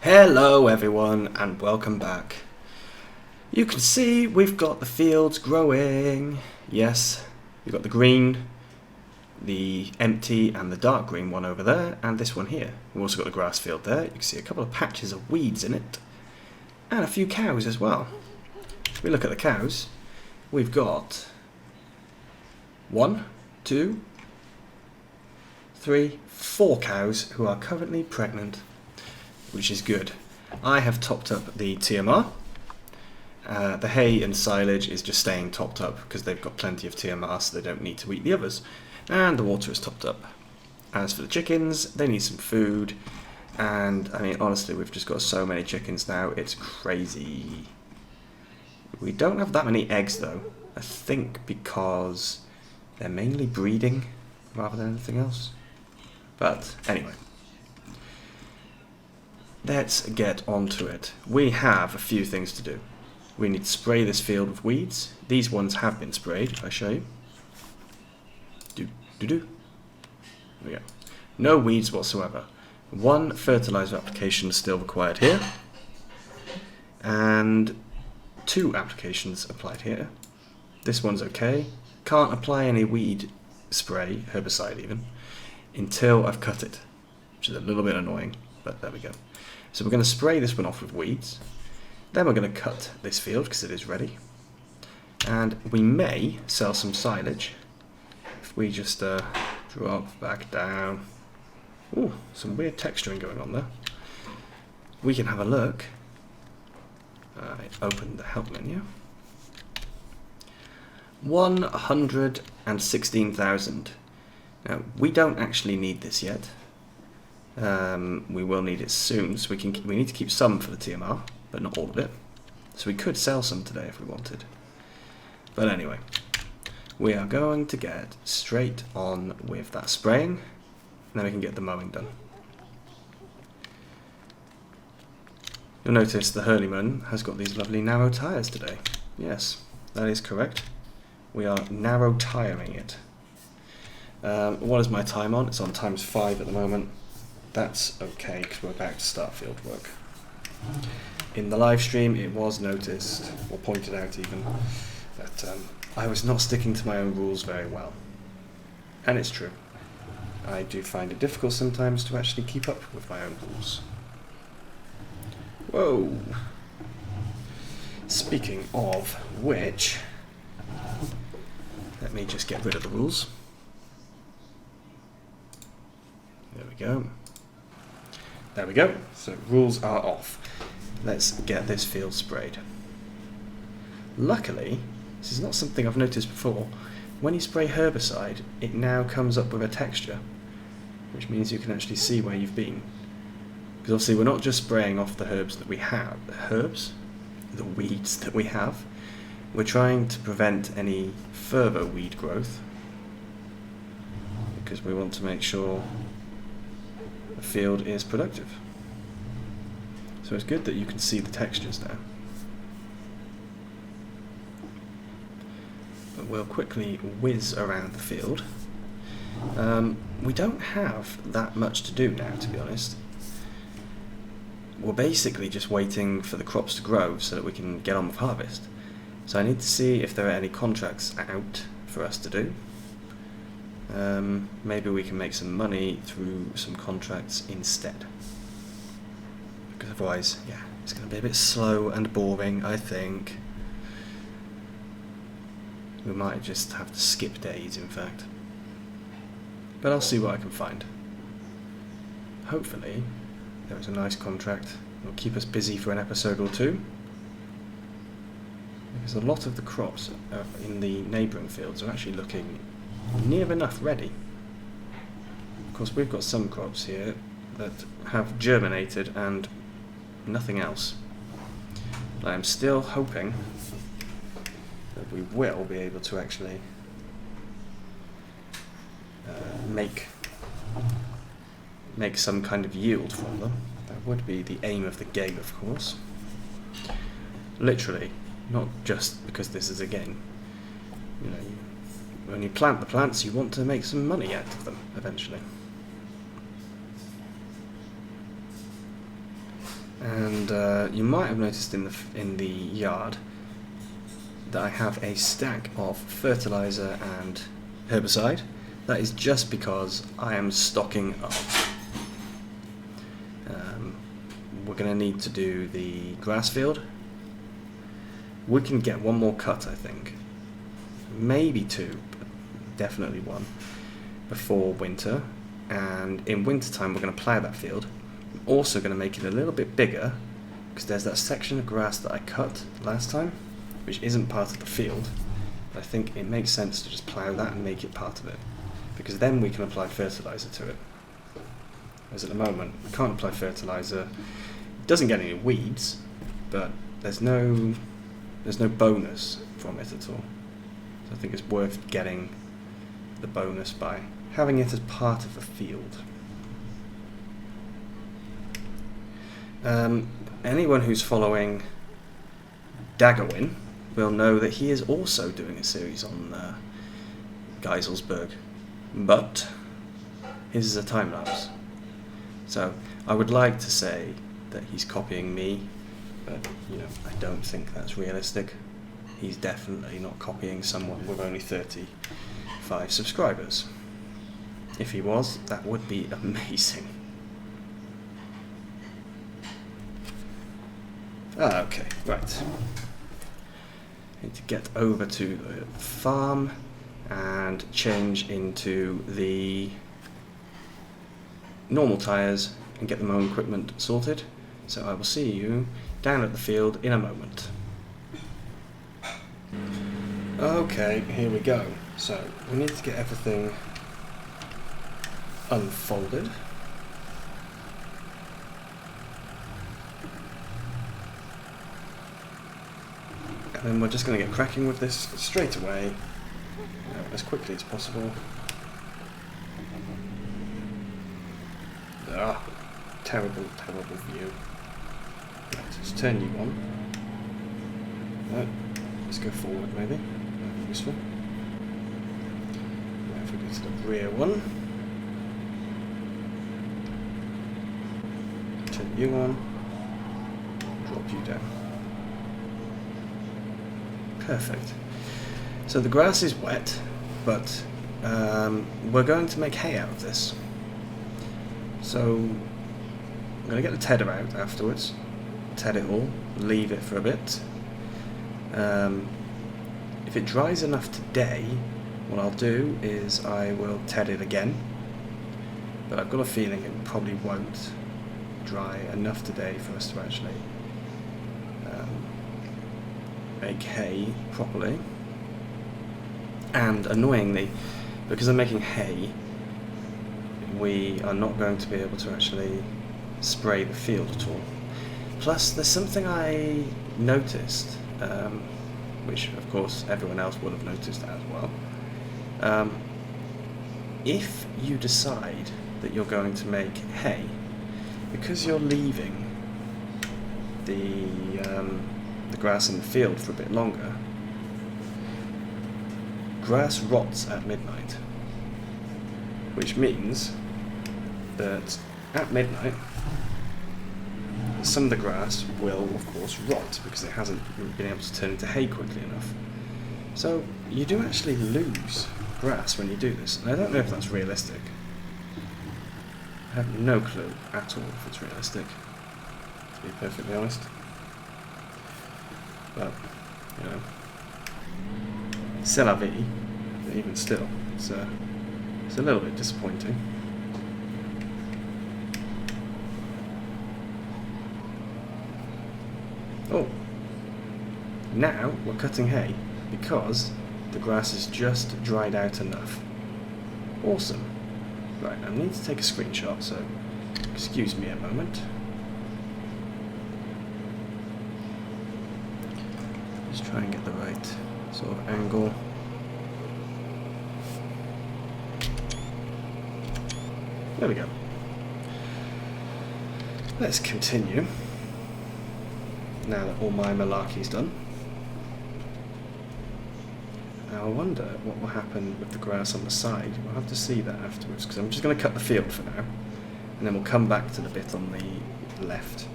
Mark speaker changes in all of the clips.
Speaker 1: Hello everyone and welcome back. You can see we've got the fields growing. Yes, we've got the green, the empty and the dark green one over there, and this one here. We've also got the grass field there. You can see a couple of patches of weeds in it and a few cows as well. If we look at the cows, we've got 1, 2, 3, 4 cows who are currently pregnant, which is good. I have topped up the TMR. The hay and silage is just staying topped up because they've got plenty of TMR, so they don't need to eat the others. And the water is topped up. As for the chickens, they need some food. And I mean, honestly, we've just got so many chickens now, it's crazy. We don't have that many eggs though. I think because they're mainly breeding rather than anything else. But anyway. Let's get on to it. We have a few things to do. We need to spray this field with weeds. These ones have been sprayed, if I show you. There we go. No weeds whatsoever. 1 fertilizer application is still required here. And 2 applications applied here. This one's okay. Can't apply any weed spray, herbicide even, until I've cut it, which is a little bit annoying, but there we go. So we're going to spray this one off with weeds. Then we're going to cut this field because it is ready. And we may sell some silage. If we just drop back down. Ooh, some weird texturing going on there. We can have a look. I opened the help menu. 116,000. Now, we don't actually need this yet. We will need it soon, so we need to keep some for the TMR, but not all of it. So we could sell some today if we wanted. But anyway, we are going to get straight on with that spraying, and then we can get the mowing done. You'll notice the Hurleyman has got these lovely narrow tyres today. Yes, that is correct. We are narrow tiring it. What is my time on? It's on ×5 at the moment. That's okay because we're about to start field work. In the live stream it was noticed, or pointed out even, that I was not sticking to my own rules very well. And it's true. I do find it difficult sometimes to actually keep up with my own rules. Whoa! Speaking of which, let me just get rid of the rules. There we go. There we go. So rules are off. Let's get this field sprayed. Luckily, this is not something I've noticed before. When you spray herbicide, it now comes up with a texture, which means you can actually see where you've been. Because obviously we're not just spraying off the herbs that we have. The weeds that we have. We're trying to prevent any further weed growth, because we want to make sure the field is productive. So it's good that you can see the textures now. But we'll quickly whiz around the field. We don't have that much to do now, to be honest. We're basically just waiting for the crops to grow so that we can get on with harvest. So I need to see if there are any contracts out for us to do. Maybe we can make some money through some contracts instead. Because otherwise, yeah, it's going to be a bit slow and boring, I think. We might just have to skip days, in fact. But I'll see what I can find. Hopefully, there is a nice contract that will keep us busy for an episode or two. Because a lot of the crops in the neighbouring fields are actually looking near enough ready. Of course, we've got some crops here that have germinated and nothing else. But I'm still hoping that we will be able to actually make some kind of yield from them. That would be the aim of the game, of course. Literally, not just because this is a game. You know, when you plant the plants, you want to make some money out of them eventually. And you might have noticed in the yard that I have a stack of fertilizer and herbicide. That is just because I am stocking up. We're going to need to do the grass field. We can get one more cut, I think. Maybe two, but definitely one, before winter. And in winter time we're going to plough that field. I'm also going to make it a little bit bigger, because there's that section of grass that I cut last time, which isn't part of the field. I think it makes sense to just plough that and make it part of it, because then we can apply fertilizer to it. Whereas at the moment we can't apply fertilizer. It doesn't get any weeds, but there's no bonus from it at all. So I think it's worth getting the bonus by having it as part of the field. Anyone who's following Daggerwin will know that he is also doing a series on Geiselsberg, but his is a time-lapse. So I would like to say that he's copying me, but I don't think that's realistic. He's definitely not copying someone with only 35 subscribers. If he was, that would be amazing. Okay, right. Need to get over to the farm and change into the normal tyres and get the mowing equipment sorted. So I will see you down at the field in a moment. Okay, here we go. So we need to get everything unfolded. And then we're just going to get cracking with this straight away, as quickly as possible. Terrible, terrible view. Right, let's turn you on. Right, let's go forward maybe. That'd be useful. Right, if we go to the rear one. Turn you on. Drop you down. Perfect. So the grass is wet, but we're going to make hay out of this. So I'm going to get the tedder out afterwards, ted it all, leave it for a bit. If it dries enough today, what I'll do is I will ted it again, but I've got a feeling it probably won't dry enough today for us to actually make hay properly. And annoyingly, because I'm making hay, we are not going to be able to actually spray the field at all. Plus there's something I noticed, which of course everyone else would have noticed as well. If you decide that you're going to make hay, because you're leaving the grass in the field for a bit longer, grass rots at midnight, which means that at midnight some of the grass will of course rot because it hasn't been able to turn into hay quickly enough. So you do actually lose grass when you do this, and I don't know if that's realistic. I have no clue at all if it's realistic, to be perfectly honest. But, c'est la vie, but even still, it's a little bit disappointing. Oh, now we're cutting hay because the grass is just dried out enough. Awesome. Right, I need to take a screenshot, so excuse me a moment. Just try and get the right sort of angle. There we go. Let's continue. Now that all my malarkey's done. Now I wonder what will happen with the grass on the side. We'll have to see that afterwards, because I'm just going to cut the field for now, and then we'll come back to the bit on the left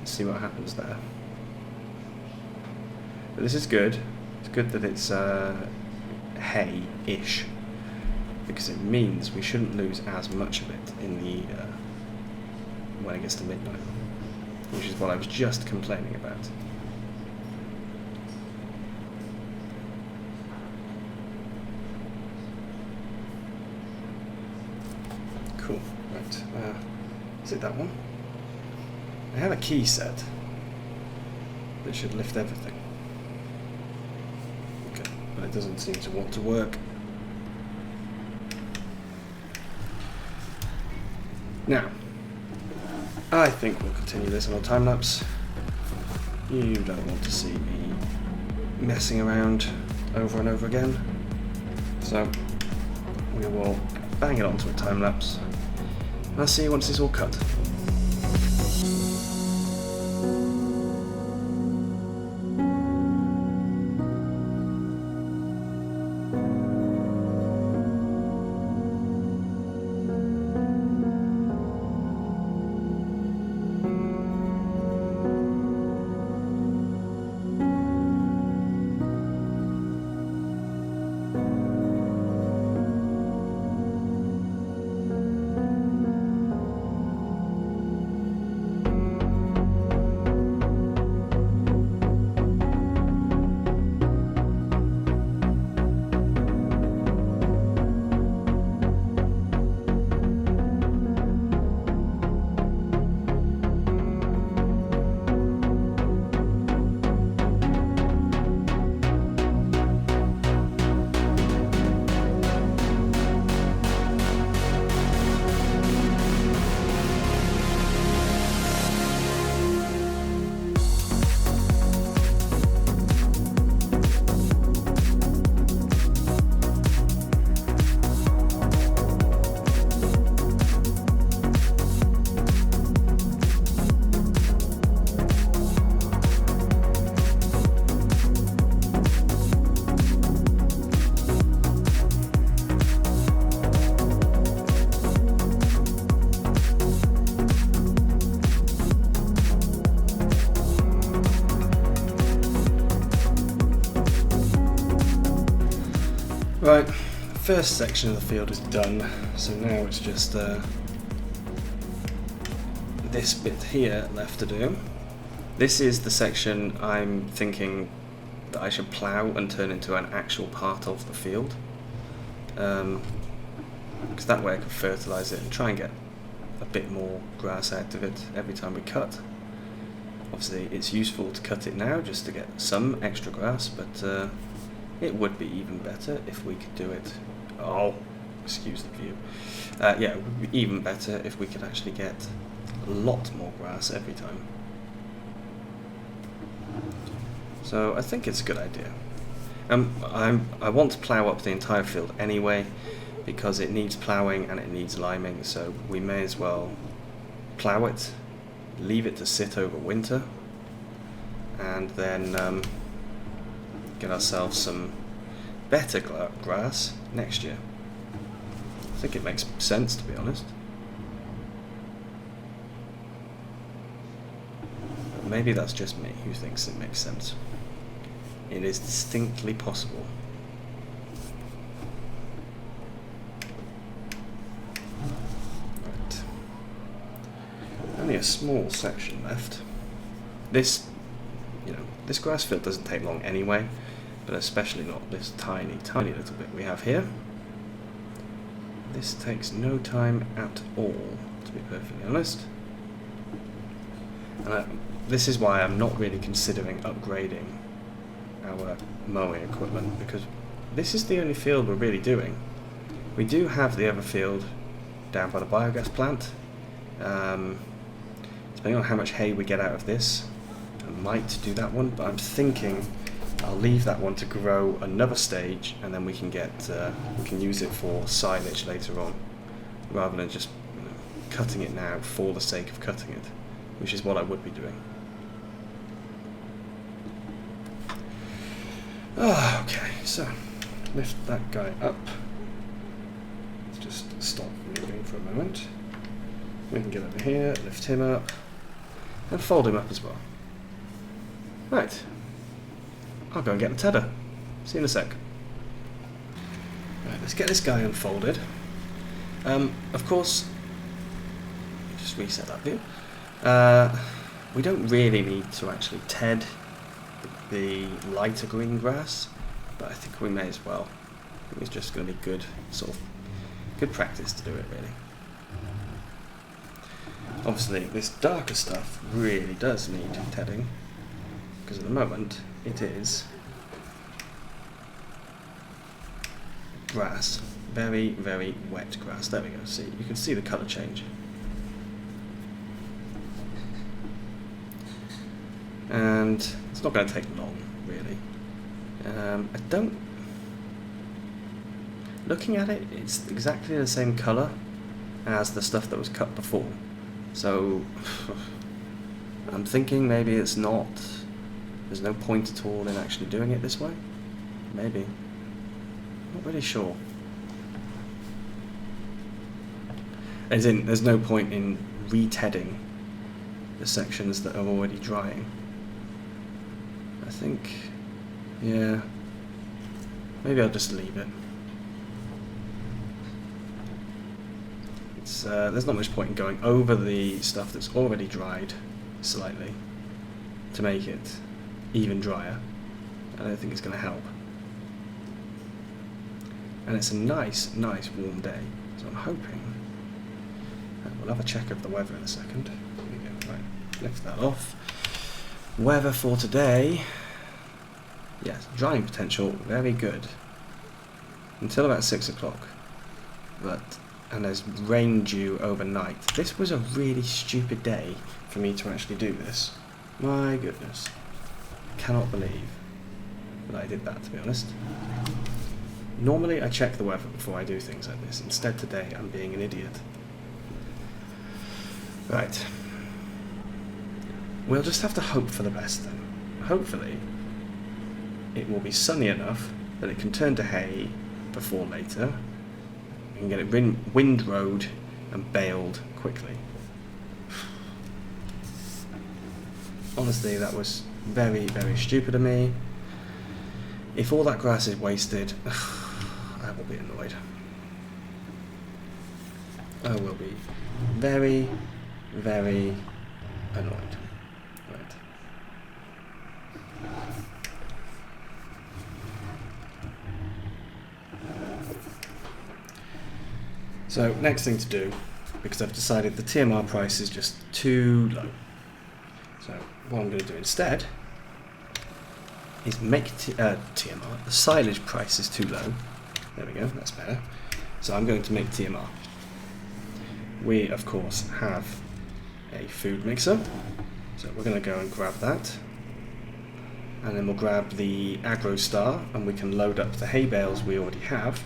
Speaker 1: see what happens there. But this is good. It's good that it's hay-ish, because it means we shouldn't lose as much of it in the when it gets to midnight, which is what I was just complaining about. Cool. Right. Is it that one? I have a key set that should lift everything. Okay, but it doesn't seem to want to work. Now, I think we'll continue this on a time lapse. You don't want to see me messing around over and over again, so we will bang it onto a time lapse. I'll see you once it's all cut. Right, first section of the field is done, so now it's just this bit here left to do. This is the section I'm thinking that I should plough and turn into an actual part of the field, because that way I can fertilise it and try and get a bit more grass out of it every time we cut. Obviously it's useful to cut it now just to get some extra grass, but it would be even better if we could do it. Oh, excuse the view. Yeah, it would be even better if we could actually get a lot more grass every time. So I think it's a good idea. I want to plough up the entire field anyway, because it needs ploughing and it needs liming, so we may as well plough it, leave it to sit over winter, and then get ourselves some better grass next year. I think it makes sense, to be honest. But maybe that's just me who thinks it makes sense. It is distinctly possible. Right. Only a small section left. This grass field doesn't take long anyway, but especially not this tiny little bit we have here. This takes no time at all, to be perfectly honest. And this is why I'm not really considering upgrading our mowing equipment, because this is the only field we're really doing. We do have the other field down by the biogas plant. Depending on how much hay we get out of this, I might do that one, but I'm thinking I'll leave that one to grow another stage, and then we can use it for silage later on, rather than just cutting it now for the sake of cutting it, which is what I would be doing. Okay, so lift that guy up. Let's just stop moving for a moment. We can get over here, lift him up, and fold him up as well. Right, I'll go and get the tedder. See you in a sec. Right, let's get this guy unfolded. Of course, just reset that view. We don't really need to actually ted the lighter green grass, but I think we may as well. I think it's just going to be good, sort of good practice to do it, really. Obviously, this darker stuff really does need tedding, because at the moment it is grass, very, very wet grass. There we go. See, you can see the colour change. And it's not going to take long, really. I don't... Looking at it, it's exactly the same colour as the stuff that was cut before. So, I'm thinking maybe it's not... There's no point at all in actually doing it this way. Maybe. Not really sure. As in, there's no point in re-tedding the sections that are already drying. I think, yeah, maybe I'll just leave it. It's there's not much point in going over the stuff that's already dried slightly to make it even drier. I don't think it's going to help. And it's a nice, nice warm day, so I'm hoping. We'll have a check of the weather in a second. There we go. Right, lift that off. Weather for today, yes, drying potential very good until about 6 o'clock, and there's rain due overnight. This was a really stupid day for me to actually do this. My goodness, cannot believe that I did that, to be honest. Normally I check the weather before I do things like this. Instead today I'm being an idiot. Right. We'll just have to hope for the best then. Hopefully, it will be sunny enough that it can turn to hay before later. We can get it windrowed and baled quickly. Honestly, that was very, very stupid of me. If all that grass is wasted, I will be annoyed. I will be very, very annoyed. So, next thing to do, because I've decided the TMR price is just too low. So, what I'm going to do instead is make TMR. The silage price is too low. There we go, that's better. So I'm going to make TMR. We, of course, have a food mixer. So we're going to go and grab that. And then we'll grab the Agro Star, and we can load up the hay bales we already have.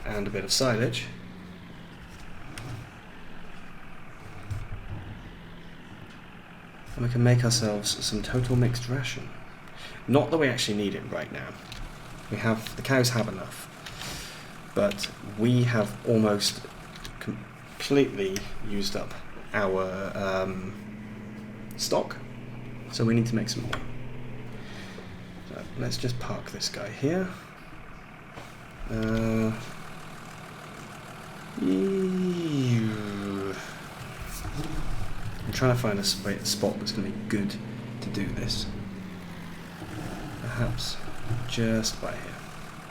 Speaker 1: And a bit of silage. And we can make ourselves some total mixed ration. Not that we actually need it right now. The cows have enough. But we have almost completely used up our stock. So we need to make some more. So let's just park this guy here. I'm trying to find a spot that's going to be good to do this. Perhaps just by here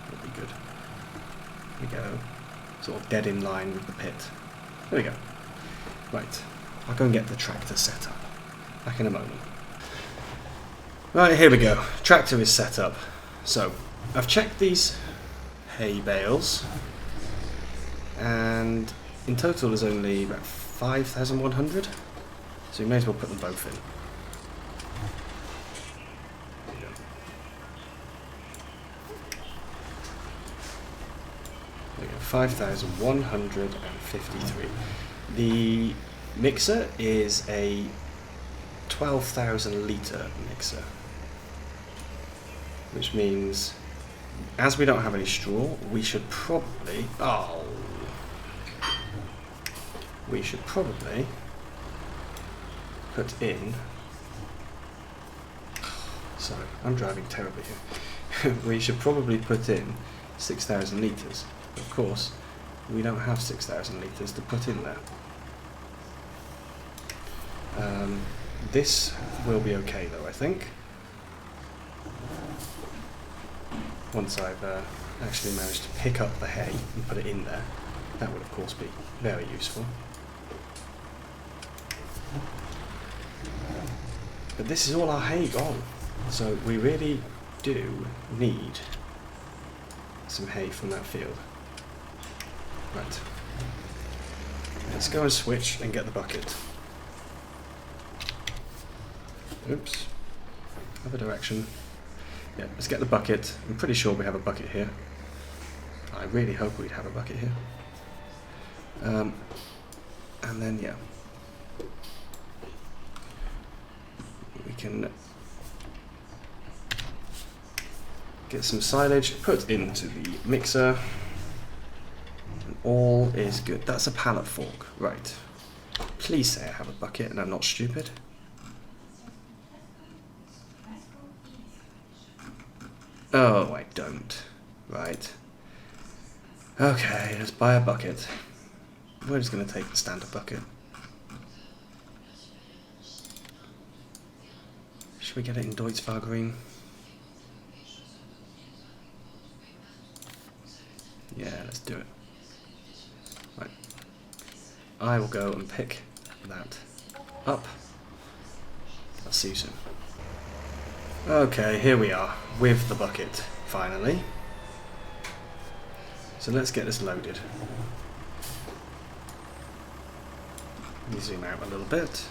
Speaker 1: would be good. There we go. Sort of dead in line with the pit. There we go. Right. I'll go and get the tractor set up. Back in a moment. Right, here we go. Tractor is set up. So, I've checked these hay bales, and in total there's only about 5,100. So you may as well put them both in. There you go. There you go, 5,153. The mixer is a 12,000 litre mixer, which means, as we don't have any straw, we should probably put in... Sorry, I'm driving terribly here. We should probably put in 6,000 litres. Of course, we don't have 6,000 litres to put in there. This will be okay though, I think. Once I've actually managed to pick up the hay and put it in there, that would of course be very useful. But this is all our hay gone, so we really do need some hay from that field. Right. Let's go and switch and get the bucket. Oops. Other direction. Yeah, let's get the bucket. I'm pretty sure we have a bucket here. I really hope we'd have a bucket here. And then, yeah. We can get some silage put into the mixer. And all is good. That's a pallet fork. Right. Please say I have a bucket and I'm not stupid. Oh, I don't. Right. Okay, let's buy a bucket. We're just going to take the standard bucket. Should we get it in Deutz green? Yeah, let's do it. Right. I will go and pick that up. I'll see you soon. Okay, here we are, with the bucket, finally. So let's get this loaded. Let me zoom out a little bit.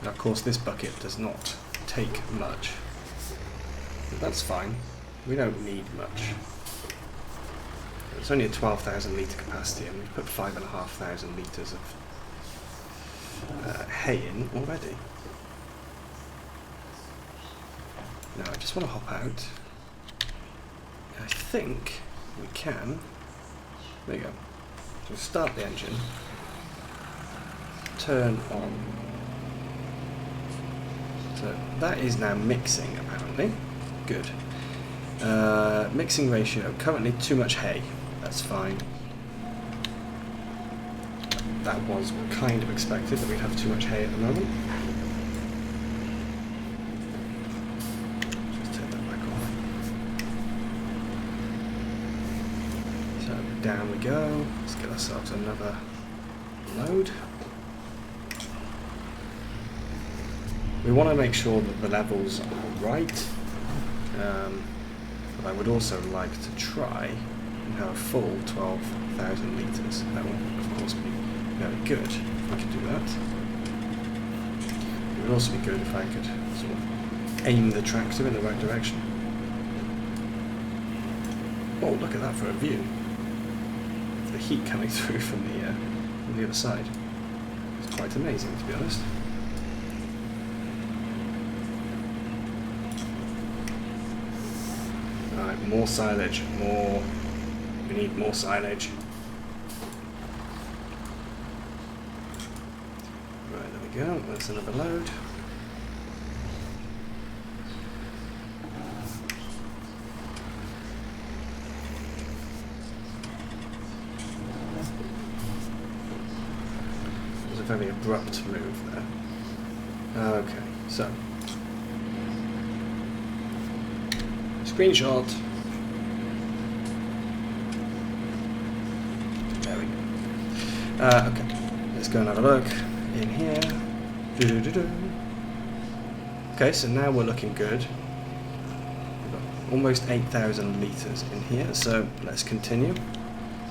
Speaker 1: Now, of course, this bucket does not take much. But that's fine. We don't need much. It's only a 12,000 litre capacity, and we've put 5,500 litres of hay in already. Now I just want to hop out. I think we can. There you go. So we'll start the engine. Turn on. So that is now mixing apparently. Good. Mixing ratio. Currently too much hay. That's fine. That was kind of expected that we'd have too much hay at the moment. Just turn that back off. So down we go. Let's get ourselves another load. We want to make sure that the levels are right, but I would also like to try and have a full 12,000 litres. That will of course be very good if I could do that. It would also be good if I could sort of aim the tractor in the right direction. Oh, look at that for a view. The heat coming through from the other side. It's quite amazing, to be honest. Alright, more silage, more. We need more silage. Go, that's another load. It was a very abrupt move there. Okay, so screenshot. There we go. Okay, let's go and have a look in here. Okay, so now we're looking good. We've got almost 8,000 litres in here, so let's continue.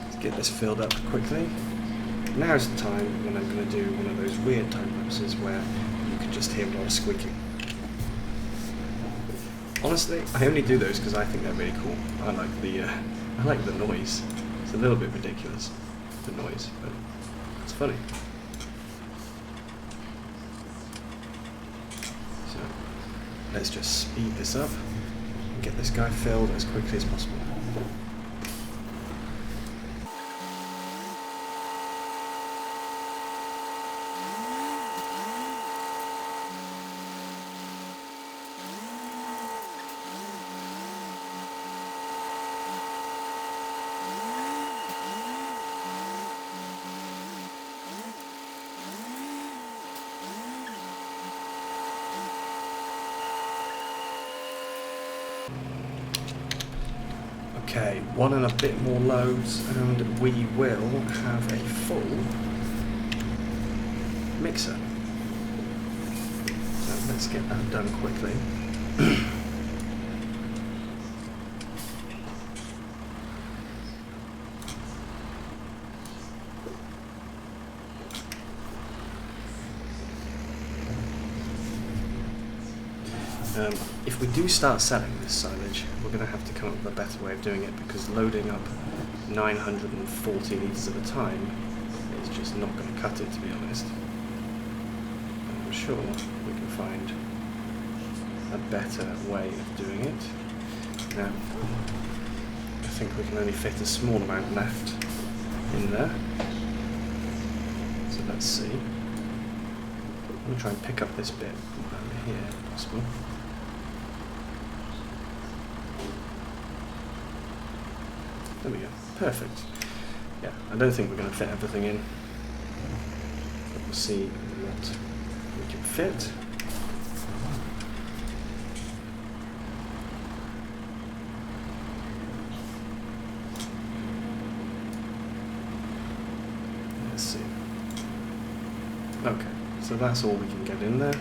Speaker 1: Let's get this filled up quickly. Now's the time when I'm going to do one of those weird time lapses where you can just hear a lot of squeaking. Honestly, I only do those because I think they're really cool. I like the noise. It's a little bit ridiculous, the noise, but it's funny. Let's just speed this up and get this guy filled as quickly as possible. Okay, one and a bit more loads and we will have a full mixer. So let's get that done quickly. If we do start selling this silage, we're going to have to come up with a better way of doing it, because loading up 940 litres at a time is just not going to cut it, to be honest. But I'm sure we can find a better way of doing it. Now, I think we can only fit a small amount left in there. So let's see. I'm going to try and pick up this bit over here, if possible. There we go. Perfect. Yeah, I don't think we're going to fit everything in, but we'll see what we can fit. Let's see. Okay, so that's all we can get in there.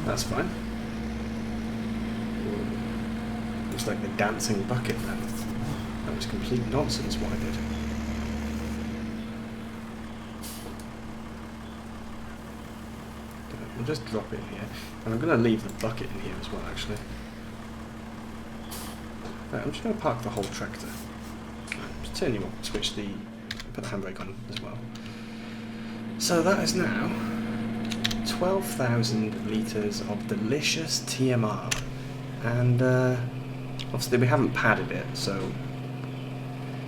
Speaker 1: That's fine. Looks like the dancing bucket then. That was complete nonsense what I did. We'll just drop it here. And I'm going to leave the bucket in here as well, actually. Right, I'm just going to park the whole tractor. Just turn you on, switch the... put the handbrake on as well. So that is now 12,000 litres of delicious TMR. And obviously we haven't padded it, so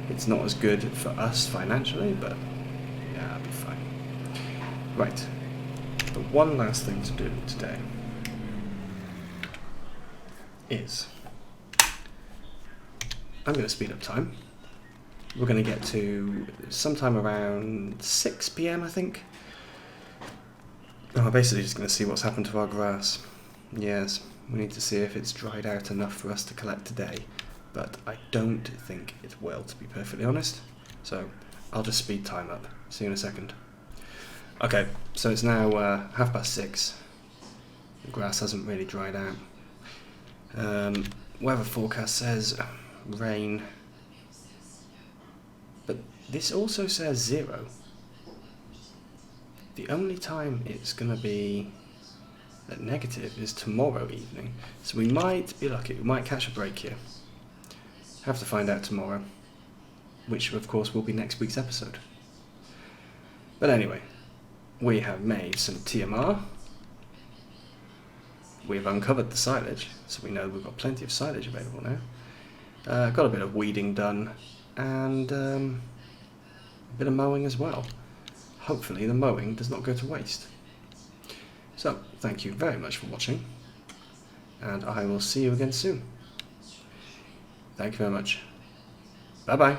Speaker 1: it's not as good for us financially, but yeah, I'll be fine. Right, but one last thing to do today is I'm going to speed up time. We're going to get to sometime around 6 PM, I think. I'm basically just going to see what's happened to our grass. Yes, we need to see if it's dried out enough for us to collect today. But I don't think it will, to be perfectly honest. So I'll just speed time up. See you in a second. Okay, so it's now 6:30. The grass hasn't really dried out. Weather forecast says rain. But this also says 0. The only time it's going to be at negative is tomorrow evening. So we might be lucky. We might catch a break here. Have to find out tomorrow, which of course will be next week's episode. But anyway, we have made some TMR. We've uncovered the silage, so we know we've got plenty of silage available now. Got a bit of weeding done, and a bit of mowing as well. Hopefully the mowing does not go to waste. So, thank you very much for watching, and I will see you again soon. Thank you very much. Bye-bye.